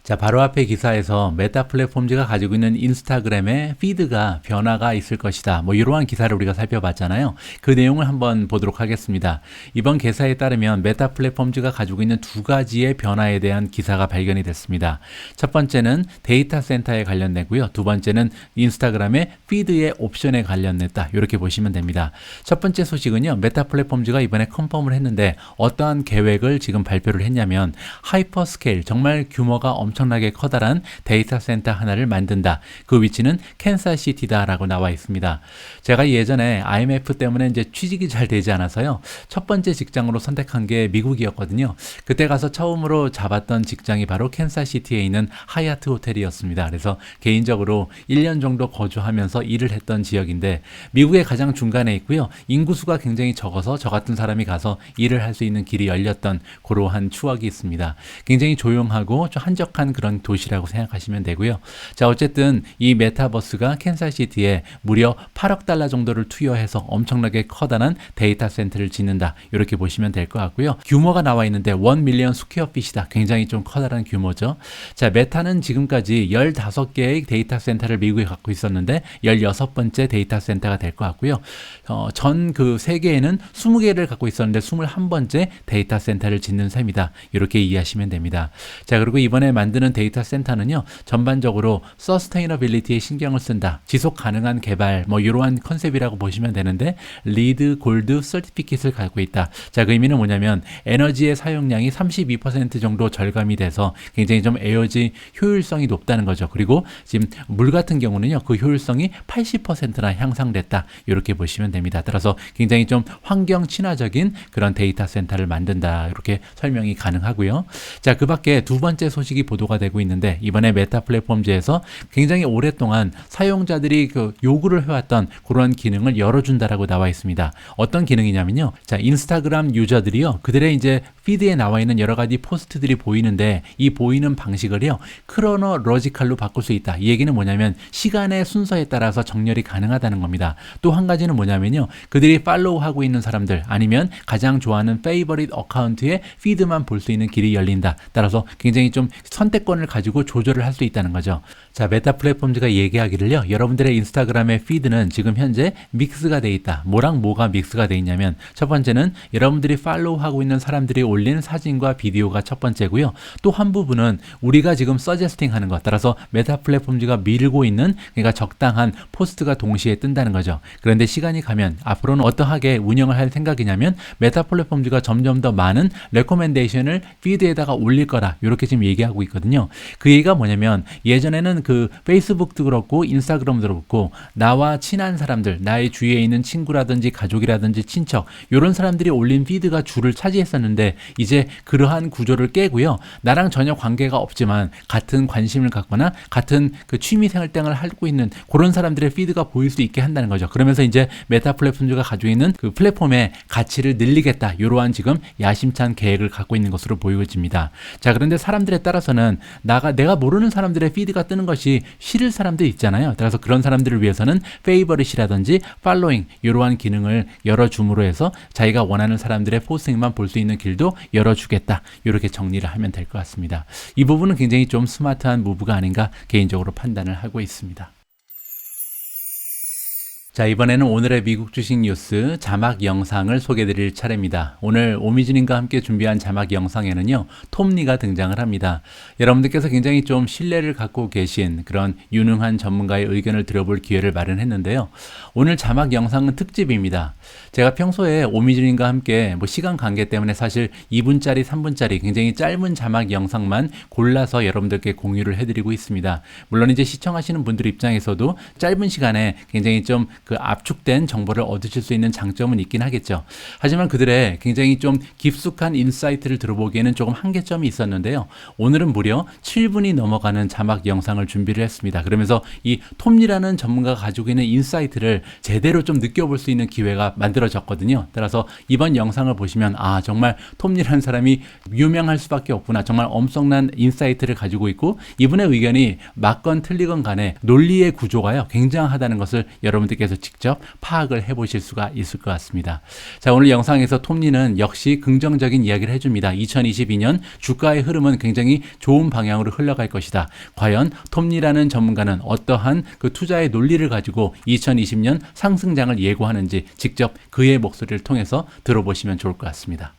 자, 바로 앞에 기사에서 메타 플랫폼즈가 가지고 있는 인스타그램의 피드가 변화가 있을 것이다. 뭐 이러한 기사를 우리가 살펴봤잖아요. 그 내용을 한번 보도록 하겠습니다. 이번 기사에 따르면 메타 플랫폼즈가 가지고 있는 두 가지의 변화에 대한 기사가 발견이 됐습니다. 첫 번째는 데이터 센터에 관련되고요. 두 번째는 인스타그램의 피드의 옵션에 관련됐다. 이렇게 보시면 됩니다. 첫 번째 소식은요. 메타 플랫폼즈가 이번에 컨펌을 했는데 어떠한 계획을 지금 발표를 했냐면 하이퍼스케일, 정말 규모가 엄청나게 커다란 데이터 센터 하나를 만든다. 그 위치는 캔사시티다라고 나와 있습니다. 제가 예전에 IMF 때문에 이제 취직이 잘 되지 않아서요. 첫 번째 직장으로 선택한 게 미국이었거든요. 그때 가서 처음으로 잡았던 직장이 바로 캔사시티에 있는 하얏트 호텔이었습니다. 그래서 개인적으로 1년 정도 거주하면서 일을 했던 지역인데 미국의 가장 중간에 있고요. 인구수가 굉장히 적어서 저 같은 사람이 가서 일을 할 수 있는 길이 열렸던 그러한 추억이 있습니다. 굉장히 조용하고 좀 한적한 그런 도시라고 생각하시면 되고요. 자, 어쨌든 이 메타버스가 캔사시티에 무려 8억 달러 정도를 투여해서 엄청나게 커다란 데이터 센터를 짓는다. 이렇게 보시면 될 것 같고요. 규모가 나와 있는데 1 밀리언 스퀘어핏이다. 굉장히 좀 커다란 규모죠. 자, 메타는 지금까지 15개의 데이터 센터를 미국에 갖고 있었는데 16번째 데이터 센터가 될 것 같고요. 전 그 세계에는 20개를 갖고 있었는데 21번째 데이터 센터를 짓는 셈이다. 이렇게 이해하시면 됩니다. 자, 그리고 이번에 만드는 데이터 센터는요, 전반적으로 서스테이너빌리티에 신경을 쓴다. 지속 가능한 개발, 뭐 이러한 컨셉이라고 보시면 되는데 리드 골드 서티피킷을 갖고 있다. 자, 그 의미는 뭐냐면 에너지의 사용량이 32% 정도 절감이 돼서 굉장히 좀 에너지 효율성이 높다는 거죠. 그리고 지금 물 같은 경우는요, 그 효율성이 80%나 향상됐다. 이렇게 보시면 됩니다. 따라서 굉장히 좀 환경 친화적인 그런 데이터 센터를 만든다. 이렇게 설명이 가능하고요. 자, 그 밖에 두 번째 소식이 보도가 되고 있는데 이번에 메타 플랫폼즈에서 굉장히 오랫동안 사용자들이 요구를 해왔던 그런 기능을 열어준다라고 나와 있습니다. 어떤 기능이냐면요. 자, 인스타그램 유저들이요. 그들의 이제 피드에 나와 있는 여러 가지 포스트들이 보이는데 이 보이는 방식을요. 크로노로지컬로 바꿀 수 있다. 이 얘기는 뭐냐면 시간의 순서에 따라서 정렬이 가능하다는 겁니다. 또 한 가지는 뭐냐면요. 그들이 팔로우하고 있는 사람들 아니면 가장 좋아하는 페이버릿 어카운트의 피드만 볼 수 있는 길이 열린다. 따라서 굉장히 좀 선택권을 가지고 조절을 할 수 있다는 거죠. 자, 메타 플랫폼즈가 얘기하기를요. 여러분들의 인스타그램의 피드는 지금 현재 믹스가 돼 있다. 뭐랑 뭐가 믹스가 돼 있냐면 첫 번째는 여러분들이 팔로우하고 있는 사람들이 올린 사진과 비디오가 첫 번째고요. 또 한 부분은 우리가 지금 서제스팅 하는 것, 따라서 메타 플랫폼즈가 밀고 있는, 그러니까 적당한 포스트가 동시에 뜬다는 거죠. 그런데 시간이 가면 앞으로는 어떠하게 운영을 할 생각이냐면 메타 플랫폼즈가 점점 더 많은 레코멘데이션을 피드에다가 올릴 거다. 이렇게 지금 얘기하고 있거든요. 그 얘기가 뭐냐면 예전에는 그 페이스북도 그렇고 인스타그램도 그렇고 나와 친한 사람들, 나의 주위에 있는 친구라든지 가족이라든지 친척, 이런 사람들이 올린 피드가 주를 차지했었는데 이제 그러한 구조를 깨고요. 나랑 전혀 관계가 없지만 같은 관심을 갖거나 같은 그 취미생활 등을 하고 있는 그런 사람들의 피드가 보일 수 있게 한다는 거죠. 그러면서 이제 메타 플랫폼즈가 가지고 있는 그 플랫폼의 가치를 늘리겠다. 이러한 지금 야심찬 계획을 갖고 있는 것으로 보여집니다. 자, 그런데 사람들에 따라서는 내가 모르는 사람들의 피드가 뜨는 것이 싫을 사람도 있잖아요. 따라서 그런 사람들을 위해서는 페이버릿이라든지 팔로잉 이러한 기능을 열어줌으로 해서 자기가 원하는 사람들의 포스팅만 볼 수 있는 길도 열어주겠다. 이렇게 정리를 하면 될 것 같습니다. 이 부분은 굉장히 좀 스마트한 무브가 아닌가 개인적으로 판단을 하고 있습니다. 자, 이번에는 오늘의 미국 주식 뉴스 자막 영상을 소개해드릴 차례입니다. 오늘 오미준님과 함께 준비한 자막 영상에는요, 톰리가 등장을 합니다. 여러분들께서 굉장히 좀 신뢰를 갖고 계신 그런 유능한 전문가의 의견을 들어볼 기회를 마련했는데요. 오늘 자막 영상은 특집입니다. 제가 평소에 오미준님과 함께 뭐 시간 관계 때문에 사실 2분짜리, 3분짜리 굉장히 짧은 자막 영상만 골라서 여러분들께 공유를 해드리고 있습니다. 물론 이제 시청하시는 분들 입장에서도 짧은 시간에 굉장히 좀 그 압축된 정보를 얻으실 수 있는 장점은 있긴 하겠죠. 하지만 그들의 굉장히 좀 깊숙한 인사이트를 들어보기에는 조금 한계점이 있었는데요. 오늘은 무려 7분이 넘어가는 자막 영상을 준비를 했습니다. 그러면서 이 톰리라는 전문가가 가지고 있는 인사이트를 제대로 좀 느껴볼 수 있는 기회가 만들어졌거든요. 따라서 이번 영상을 보시면 아, 정말 톰리라는 사람이 유명할 수밖에 없구나. 정말 엄청난 인사이트를 가지고 있고 이분의 의견이 맞건 틀리건 간에 논리의 구조가요, 굉장하다는 것을 여러분들께서 직접 파악을 해보실 수가 있을 것 같습니다. 자, 오늘 영상에서 톰리는 역시 긍정적인 이야기를 해줍니다. 2022년 주가의 흐름은 굉장히 좋은 방향으로 흘러갈 것이다. 과연 톰리라는 전문가는 어떠한 그 투자의 논리를 가지고 2020년 상승장을 예고하는지 직접 그의 목소리를 통해서 들어보시면 좋을 것 같습니다.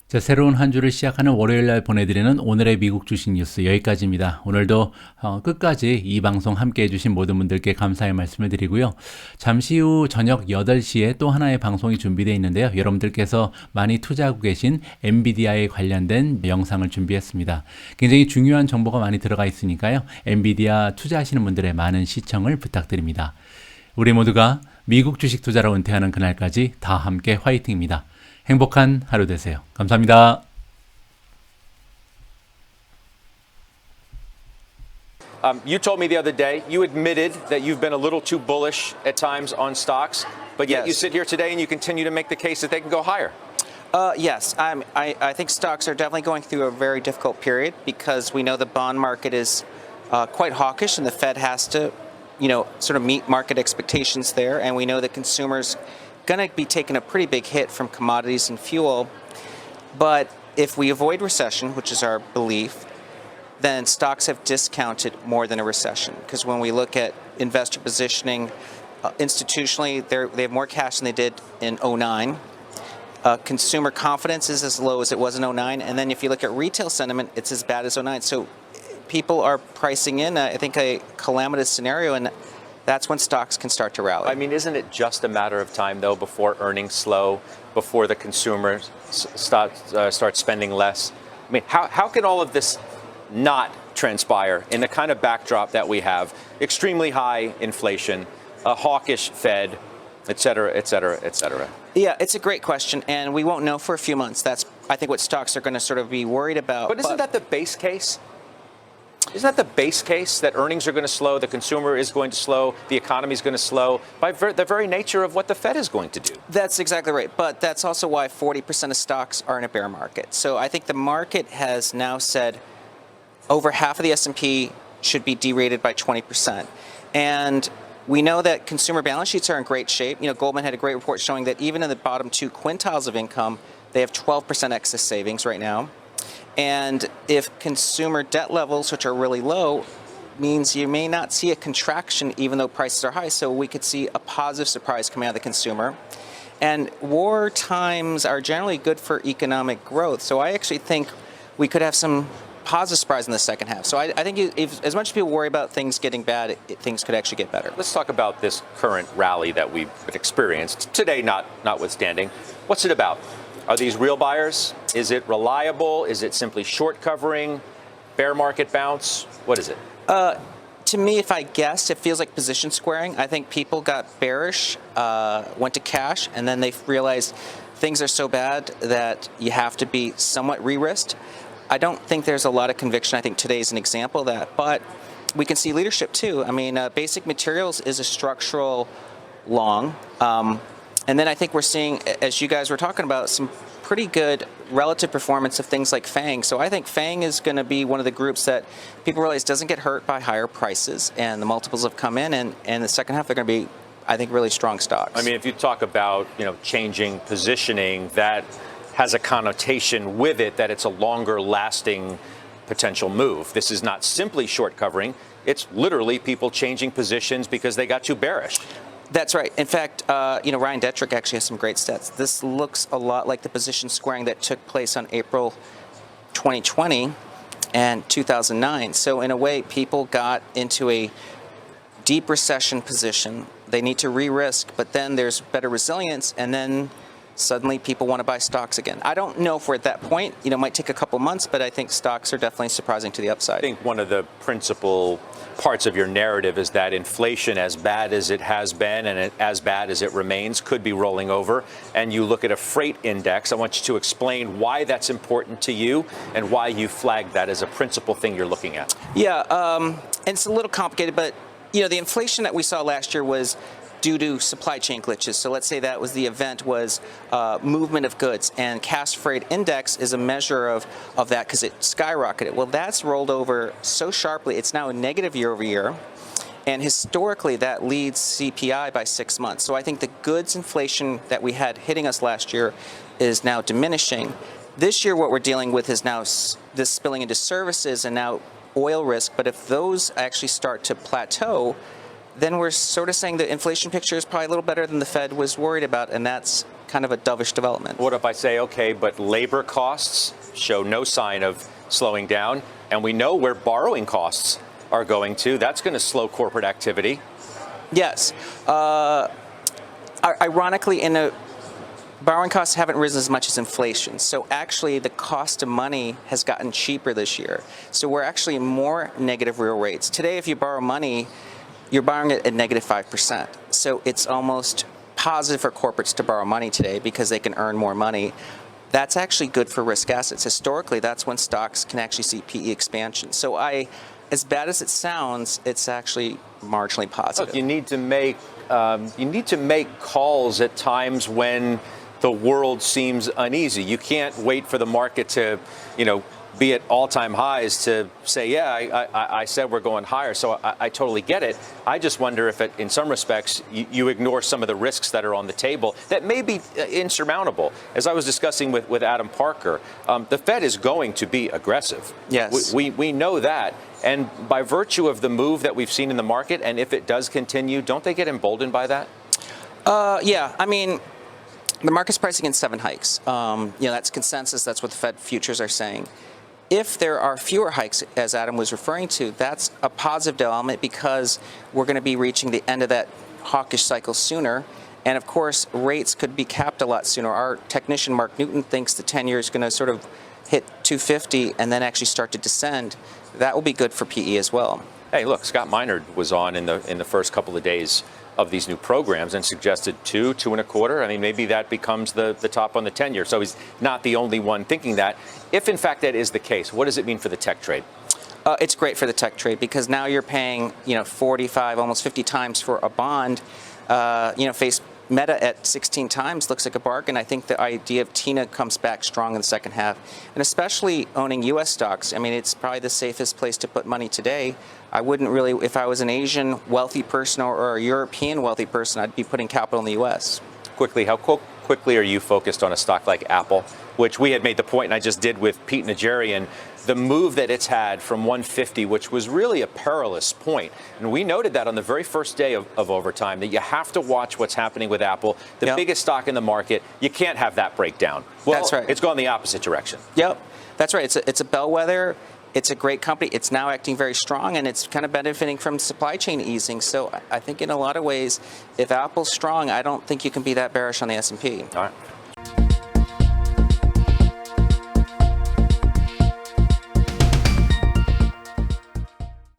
자, 새로운 한 주를 시작하는 월요일날 보내드리는 오늘의 미국 주식 뉴스 여기까지입니다. 오늘도 끝까지 이 방송 함께 해주신 모든 분들께 감사의 말씀을 드리고요. 잠시 후 저녁 8시에 또 하나의 방송이 준비되어 있는데요. 여러분들께서 많이 투자하고 계신 엔비디아에 관련된 영상을 준비했습니다. 굉장히 중요한 정보가 많이 들어가 있으니까요. 엔비디아 투자하시는 분들의 많은 시청을 부탁드립니다. 우리 모두가 미국 주식 투자로 은퇴하는 그날까지 다 함께 화이팅입니다. 행복한 하루 되세요. 감사합니다. You told me the other day, you admitted that you've been a little too bullish at times on stocks, but yet you sit here today and you continue to make the case that they can go higher. Yes, I think stocks are definitely going through a very difficult period because we know the bond market is quite hawkish and the Fed has to, sort of meet market expectations there. And we know that consumers going to be taking a pretty big hit from commodities and fuel. But if we avoid recession, which is our belief, then stocks have discounted more than a recession. Because when we look at investor positioning institutionally, they have more cash than they did in 2009. Consumer confidence is as low as it was in 2009. And then if you look at retail sentiment, it's as bad as 2009. So people are pricing in, I think, a calamitous scenario, and that's when stocks can start to rally. I mean, isn't it just a matter of time, though, before earnings slow, before the consumers start spending less? I mean, how can all of this not transpire in the kind of backdrop that we have? Extremely high inflation, a hawkish Fed, et cetera, et cetera, et cetera. Yeah, it's a great question, and we won't know for a few months. That's, I think, what stocks are going to sort of be worried about. But isn't that the base case? Isn't that the base case, that earnings are going to slow, the consumer is going to slow, the economy is going to slow, by the very nature of what the Fed is going to do? That's exactly right. But that's also why 40% of stocks are in a bear market. So I think the market has now said over half of the S&P should be derated by 20%. And we know that consumer balance sheets are in great shape. Goldman had a great report showing that even in the bottom two quintiles of income, they have 12% excess savings right now. And if consumer debt levels, which are really low, means you may not see a contraction even though prices are high. So we could see a positive surprise coming out of the consumer. And war times are generally good for economic growth. So I actually think we could have some positive surprise in the second half. So I think if, as much as people worry about things getting bad, things could actually get better. Let's talk about this current rally that we've experienced today, notwithstanding. What's it about? Are these real buyers? Is it reliable? Is it simply short covering? Bear market bounce? What is it? To me, if I guess, it feels like position squaring. I think people got bearish, went to cash, and then they realized things are so bad that you have to be somewhat re-risked. I don't think there's a lot of conviction. I think today's an example of that. But we can see leadership, too. I mean, basic materials is a structural long. And then I think we're seeing, as you guys were talking about, some pretty good relative performance of things like FANG. So I think FANG is going to be one of the groups that people realize doesn't get hurt by higher prices, and the multiples have come in, and the second half they're going to be, I think, really strong stocks. I mean, if you talk about, changing positioning, that has a connotation with it that it's a longer lasting potential move. This is not simply short covering. It's literally people changing positions because they got too bearish. That's right. In fact, Ryan Detrick actually has some great stats. This looks a lot like the position squaring that took place on April 2020 and 2009. So in a way, people got into a deep recession position. They need to re-risk, but then there's better resilience, and then suddenly people want to buy stocks again. I don't know if we're at that point. It might take a couple months, but I think stocks are definitely surprising to the upside. I think one of the principal parts of your narrative is that inflation, as bad as it has been and as bad as it remains, could be rolling over. And you look at a freight index. I want you to explain why that's important to you and why you flagged that as a principal thing you're looking at. Yeah, and it's a little complicated, but the inflation that we saw last year was due to supply chain glitches. So let's say that was the event was movement of goods, and Cass Freight Index is a measure of that because it skyrocketed. Well, that's rolled over so sharply, it's now a negative year over year. And historically, that leads CPI by 6 months. So I think the goods inflation that we had hitting us last year is now diminishing. This year, what we're dealing with is now this spilling into services and now oil risk. But if those actually start to plateau, then we're sort of saying the inflation picture is probably a little better than the Fed was worried about, and that's kind of a dovish development. What if I say, okay, but labor costs show no sign of slowing down, and we know where borrowing costs are going to? That's going to slow corporate activity. Yes. Ironically, borrowing costs haven't risen as much as inflation. So actually, the cost of money has gotten cheaper this year. So we're actually more negative real rates. Today, if you borrow money, you're borrowing it at negative 5%. So it's almost positive for corporates to borrow money today because they can earn more money. That's actually good for risk assets. Historically, that's when stocks can actually see PE expansion. So as bad as it sounds, it's actually marginally positive. Look, you need to make calls at times when the world seems uneasy. You can't wait for the market to, be at all-time highs to say, yeah, I said we're going higher. So I totally get it. I just wonder if in some respects, you ignore some of the risks that are on the table that may be insurmountable. As I was discussing with Adam Parker, the Fed is going to be aggressive. Yes. We know that. And by virtue of the move that we've seen in the market, and if it does continue, don't they get emboldened by that? Yeah. I mean, the market's pricing in 7 hikes. That's consensus. That's what the Fed futures are saying. If there are fewer hikes, as Adam was referring to, that's a positive development because we're going to be reaching the end of that hawkish cycle sooner. And of course, rates could be capped a lot sooner. Our technician, Mark Newton, thinks the 10-year is going to sort of hit 250 and then actually start to descend. That will be good for PE as well. Hey, look, Scott Minerd was on in the first couple of days of these new programs and suggested 2.25. I mean, maybe that becomes the top on the 10-year. So he's not the only one thinking that. If, in fact, that is the case, what does it mean for the tech trade? It's great for the tech trade because now you're paying, 45, almost 50 times for a bond. Face Meta at 16 times looks like a bargain. I think the idea of TINA comes back strong in the second half, and especially owning U.S. stocks. I mean, it's probably the safest place to put money today. I wouldn't really, if I was an Asian wealthy person or a European wealthy person, I'd be putting capital in the U.S. Quickly, how quickly are you focused on a stock like Apple which we had made the point, and I just did with Pete Najarian, the move that it's had from 150, which was really a perilous point. And we noted that on the very first day of overtime, that you have to watch what's happening with Apple, the biggest stock in the market. You can't have that breakdown. Well, That's right. It's gone the opposite direction. Yep, that's right. It's a bellwether. It's a great company. It's now acting very strong, and it's kind of benefiting from supply chain easing. So I think in a lot of ways, if Apple's strong, I don't think you can be that bearish on the S&P. All right.